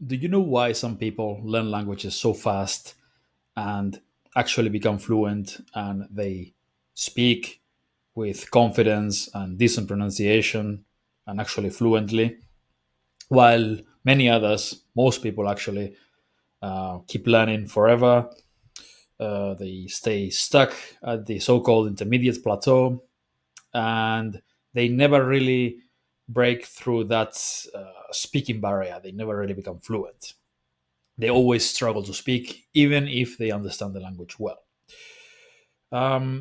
Do you know why some people learn languages so fast and actually become fluent and they speak with confidence and decent pronunciation and actually fluently, while many others, most people actually keep learning forever. They stay stuck at the so called intermediate plateau and they never really break through that speaking barrier. They never really become fluent. They always struggle to speak, even if they understand the language well.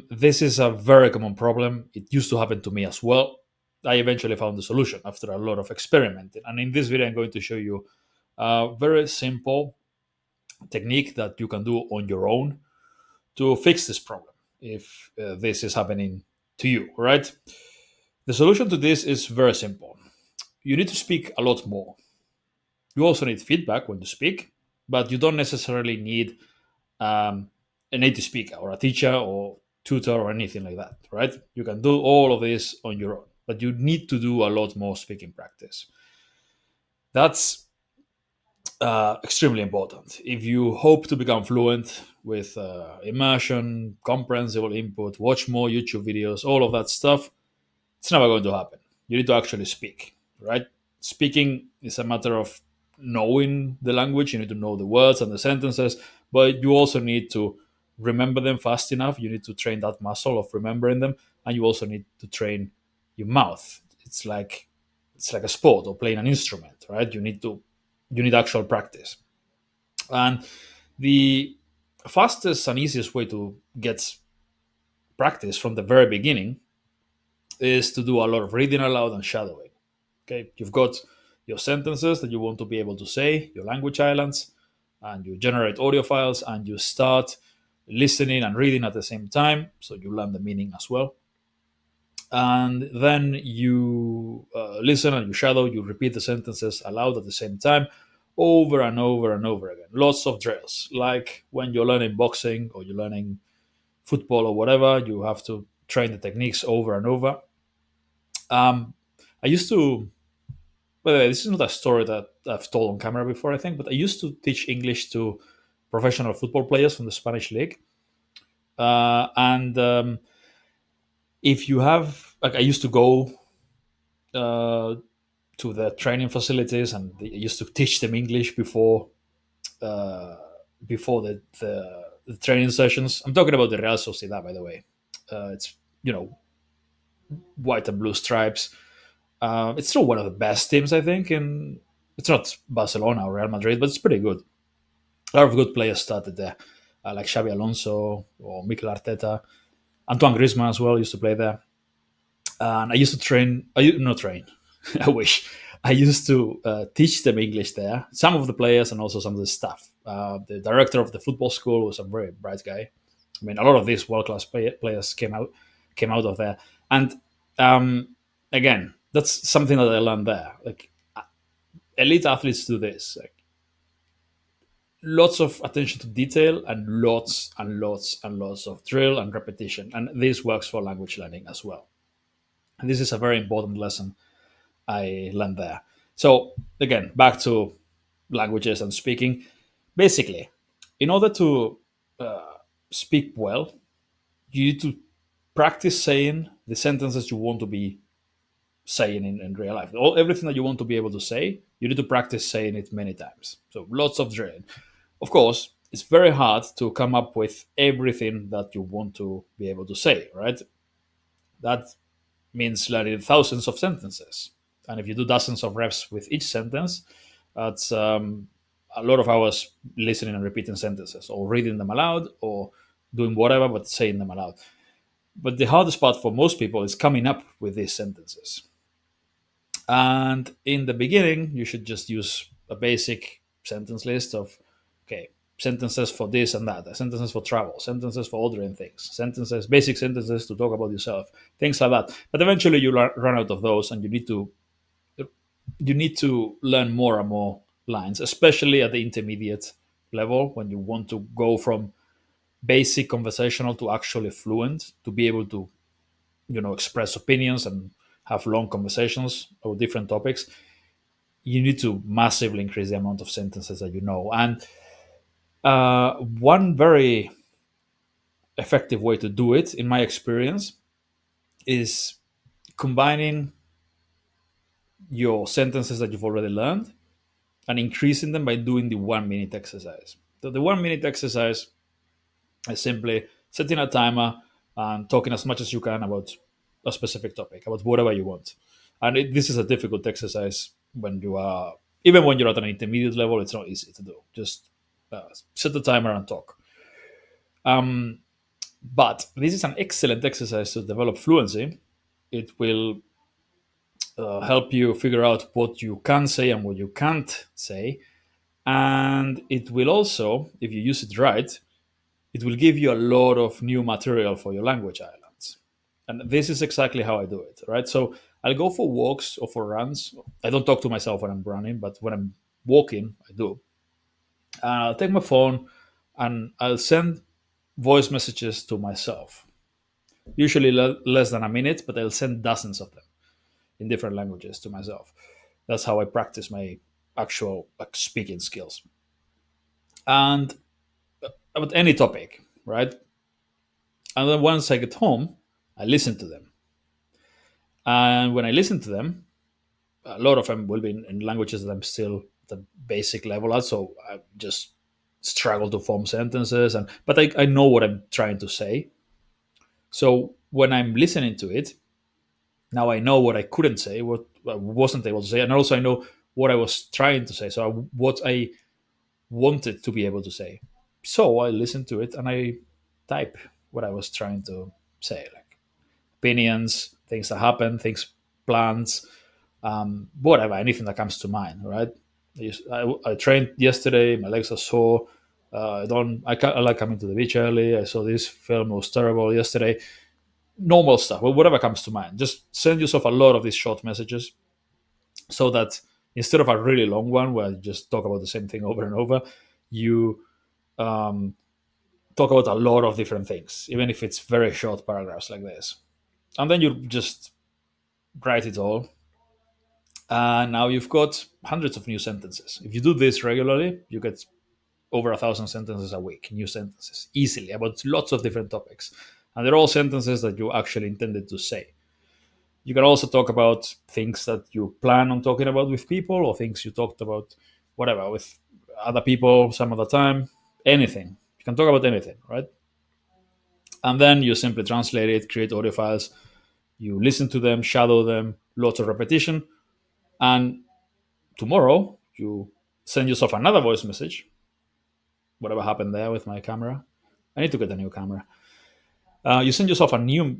This is a very common problem. It used to happen to me as well. I eventually found the solution after a lot of experimenting. And in this video, I'm going to show you a very simple technique that you can do on your own to fix this problem if this is happening to you, right? The solution to this is very simple. You need to speak a lot more. You also need feedback when you speak, but you don't necessarily need um, a native speaker or a teacher or tutor or anything like that, right? You can do all of this on your own, but you need to do a lot more speaking practice. That's extremely important. If you hope to become fluent with immersion, comprehensible input, watch more YouTube videos, all of that stuff, it's never going to happen. You need to actually speak, right? Speaking is a matter of knowing the language. You need to know the words and the sentences, but you also need to remember them fast enough. You need to train that muscle of remembering them, and you also need to train your mouth. It's like a sport or playing an instrument, right? You need actual practice. And the fastest and easiest way to get practice from the very beginning is to do a lot of reading aloud and shadowing. Okay, you've got your sentences that you want to be able to say, your language islands, and you generate audio files and you start listening and reading at the same time. So you learn the meaning as well. And then you listen and you shadow, you repeat the sentences aloud at the same time over and over and over again. Lots of drills. Like when you're learning boxing or you're learning football or whatever, you have to train the techniques over and over. Um, I used to By the way, this is not a story that I've told on camera before, I think, but I used to teach English to professional football players from the Spanish league. And if you have, like, I used to go uh, to the training facilities and I used to teach them English uh, before the training sessions. I'm talking about the Real Sociedad, by the way. It's, white and blue stripes. It's still one of the best teams, I think. And it's not Barcelona or Real Madrid, but it's pretty good. A lot of good players started there, like Xabi Alonso or Mikel Arteta. Antoine Griezmann as well used to play there. And I used to train, not train, I wish. I used to teach them English there, some of the players and also some of the staff. The director of the football school was a very bright guy. I mean, a lot of these world class players came out of there. And um, again, that's something that I learned there. Like elite athletes do this. Like, lots of attention to detail and lots and lots and lots of drill and repetition. And this works for language learning as well. And this is a very important lesson I learned there. So, again, back to languages and speaking. Basically, in order to speak well, you need to practice saying the sentences you want to be saying in real life. Everything that you want to be able to say, you need to practice saying it many times. So, lots of drilling. Of course, it's very hard to come up with everything that you want to be able to say, right? That means learning thousands of sentences. And if you do dozens of reps with each sentence, that's a lot of hours listening and repeating sentences or reading them aloud or doing whatever but saying them aloud. But the hardest part for most people is coming up with these sentences. And in the beginning, you should just use a basic sentence list of, okay, sentences for this and that, sentences for travel, sentences for ordering things, sentences, basic sentences to talk about yourself, things like that. But eventually, you run out of those, and you need to learn more and more lines, especially at the intermediate level when you want to go from basic conversational to actually fluent to be able to express opinions and have long conversations about different topics. you need to massively increase the amount of sentences that you know. And one very effective way to do it, in my experience, is combining your sentences that you've already learned and increasing them by doing the 1 minute exercise. So the 1 minute exercise is simply setting a timer and talking as much as you can about a specific topic, about whatever you want. And this is a difficult exercise when you are, even when you're at an intermediate level, it's not easy to do. Just set the timer and talk. Um, but this is an excellent exercise to develop fluency. It will help you figure out what you can say and what you can't say. And it will also, if you use it right, it will give you a lot of new material for your language islands. And this is exactly how I do it, right? So I'll go for walks or for runs. I don't talk to myself when I'm running, but when I'm walking, I do. I'll take my phone and I'll send voice messages to myself, usually less than a minute, but I'll send dozens of them in different languages to myself. That's how I practice my actual like speaking skills. And about any topic, right? And then once I get home, I listen to them. And when I listen to them, a lot of them will be in languages that I'm still at the basic level at. So I just struggle to form sentences, and but I know what I'm trying to say. So when I'm listening to it, now I know what I couldn't say, what I wasn't able to say, and also I know what I was trying to say. So what I wanted to be able to say. So I listen to it and I type what I was trying to say, like opinions, things that happen, things, plans, whatever, anything that comes to mind, right? I trained yesterday, my legs are sore. I don't. I like coming to the beach early. I saw this film, it was terrible yesterday. Normal stuff, well, whatever comes to mind. Just send yourself a lot of these short messages so that instead of a really long one where you just talk about the same thing over and over, you um, talk about a lot of different things, even if it's very short paragraphs like this. And then you just write it all. And now you've got hundreds of new sentences. If you do this regularly, you get over 1,000 sentences a week, new sentences, easily, about lots of different topics. And they're all sentences that you actually intended to say. You can also talk about things that you plan on talking about with people, or things you talked about, whatever, with other people some other time, anything. You can talk about anything, right? And then you simply translate it, create audio files, you listen to them, shadow them, lots of repetition, and tomorrow you send yourself another voice message. Whatever happened there with my camera, I need to get a new camera. You send yourself a new,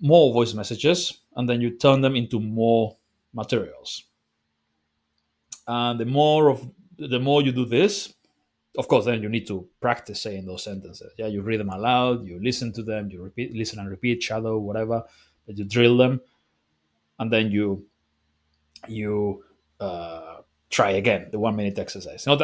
more voice messages, and then you turn them into more materials. And the more you do this, of course, then you need to practice saying those sentences. Yeah, you read them aloud, you listen to them, you repeat, listen and repeat, shadow, whatever, but you drill them, and then you try again the 1 minute exercise. Not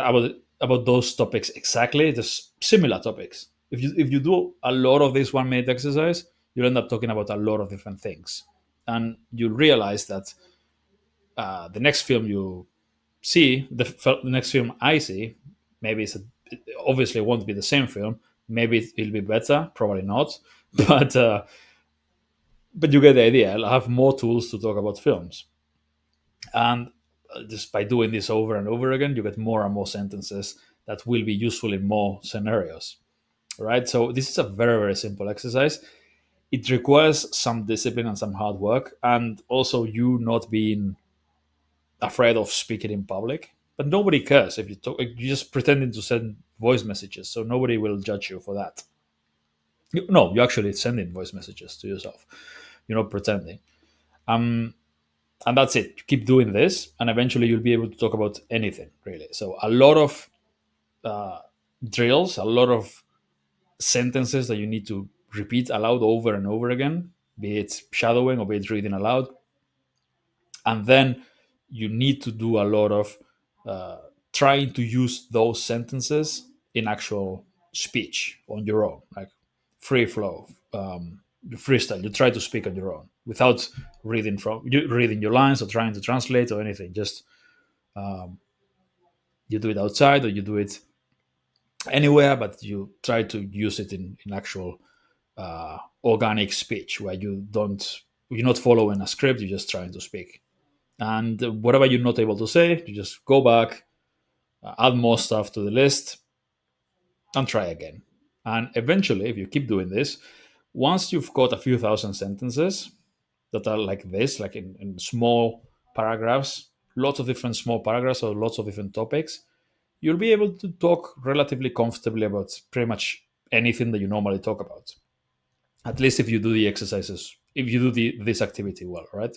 about those topics exactly, just similar topics. If you do a lot of this 1 minute exercise, you'll end up talking about a lot of different things, and you'll realize that the next film you see, the next film I see, maybe it obviously won't be the same film. Maybe it'll be better, probably not, but but you get the idea. I'll have more tools to talk about films, and just by doing this over and over again, you get more and more sentences that will be useful in more scenarios, right? So this is a very very simple exercise. It requires some discipline and some hard work, and also you not being afraid of speaking in public. But nobody cares if you talk. You're just pretending to send voice messages, so nobody will judge you for that. No, you're actually sending voice messages to yourself. You're not pretending. Um, and that's it. Keep doing this, and eventually you'll be able to talk about anything really. So a lot of uh, drills, a lot of sentences that you need to repeat aloud over and over again, be it shadowing or be it reading aloud, and then you need to do a lot of uh, trying to use those sentences in actual speech on your own, like free flow, freestyle. You try to speak on your own without reading your lines or trying to translate or anything. Just Um, you do it outside or you do it anywhere, but you try to use it in actual organic speech where you're not following a script, you're just trying to speak. And whatever you're not able to say, you just go back, add more stuff to the list, and try again. And eventually, if you keep doing this, once you've got a few thousand sentences that are like this, like in small paragraphs, lots of different small paragraphs or lots of different topics, you'll be able to talk relatively comfortably about pretty much anything that you normally talk about. At least if you do the exercises, if you do this activity well, right?